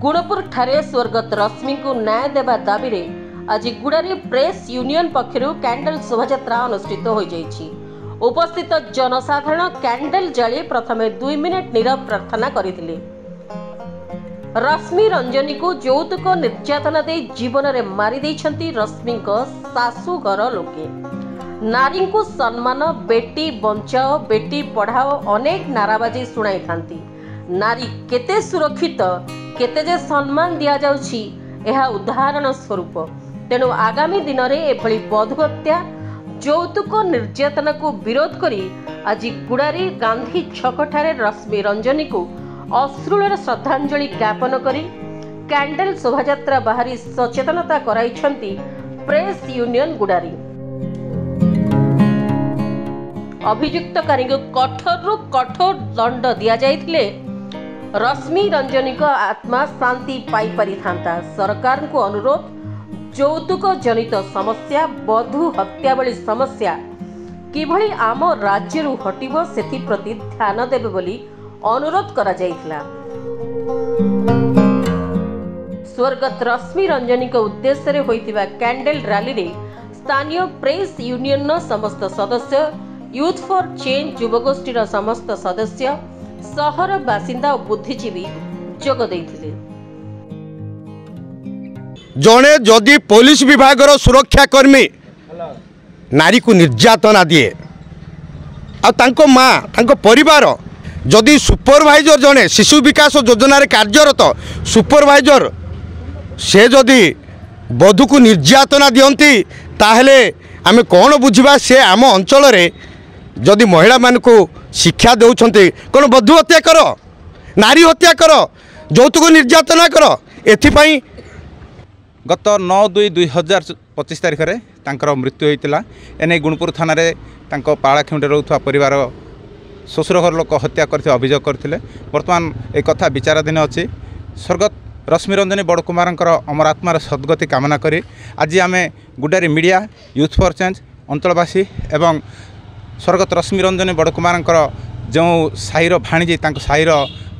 गुणपुर ठारे स्वर्गत रश्मि को न्याय देवा दाबी रे आज गुड़ारी प्रेस यूनियन पक्षर कैंडल शोभायात्रा अनुष्ठित हो जाइछि। उपस्थित जनसाधारण कैंडल जाली प्रथमे 2 मिनिट नीरव प्रार्थना करथिले। रश्मि रंजनी को यौतुक निर्यातना दे जीवन रे मारी दैछंती रश्मि को सासुघर लोके। नारी को सम्मान, बेटी बंचाओ बेटी पढ़ाओ अनेक नाराबाजी सुनाई थांती। नारी केते सुरक्षित केते जे सम्मान दिया जाउछि एहा उदाहरण स्वरूप। तेणु आगामी दिन में एभली बधू हत्या यौतुक निर्यातना को विरोध करी आज गुड़ारी गांधी छकठारे रश्मि रंजनी को अश्रुल श्रद्धांजलि ज्ञापन करी कैंडल शोभायात्रा बाहरी सचेतनता कराइछंती प्रेस यूनियन गुड़ारी। अभियुक्तकारी को कठोर कठोर दंड दिया जाइथिले रश्मि रंजनी को आत्मा शांति पाई पारि थांता। सरकार को अनुरोध, यौतुक जनित समस्या बधू हत्या भली समस्या किभली आम राज्य हटिबो सेथि प्रति ध्यान देबे बोली अनुरोध करा जाइथिला। स्वर्गत रश्मि रंजनी को उद्देश्य रे होइतिबा कैंडल रैली रे स्थानीय प्रेस यूनियन नो समस्त सदस्य, यूथ फॉर चेंज युवगोष्ठी रो समस्त सदस्य, सहर बासिंदा और बुद्धिजीवी जोग देइथिले। जड़े जदि पुलिस विभाग सुरक्षा कर्मी नारी को निर्यातना दिए आ माँ परिवार जदि सुपरवाइजर जड़े शिशु विकास योजना कार्यरत सुपरवाइजर से जदि बधू को निर्यातना दियंती ताहले आमे कौन बुझा से आम अंचल रे जदि महिला मान को शिक्षा देउछंती कौन बधू हत्या कर, नारी हत्या कर, यौतुक निर्यातना कर। एथिपाई गत 9/2/2025 तारिख में तांकर मृत्यु होता। एने गुणपुर थाना रे तांको पालाखेमुंडे रोथुआ परिवार शशुर घर लोक हत्या करते अभियोग करते। वर्तमान एक कथा विचाराधीन अच्छी। स्वर्गत रश्मि रंजनी बड़ कुमार अमर आत्मार सद्गति कामना करी आज आम गुड़ारी मीडिया, यूथ फॉर चेंज अंचलवासी एवं स्वर्गत रश्मि रंजनी बड़ कुमार जो साईर भाणीजी साईर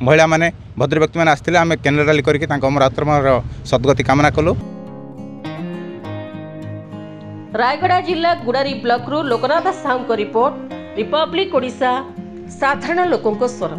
महिला माने भद्र व्यक्ति मैंने आसते आम कैंडल रैली करके अमर आत्मार सद्गति कामना कलु। रायगड़ा जिला गुड़ारी ब्लॉक रु लोकनाथ साहू को रिपोर्ट, रिपब्लिक ओडिशा, साधारण लोकों स्वर।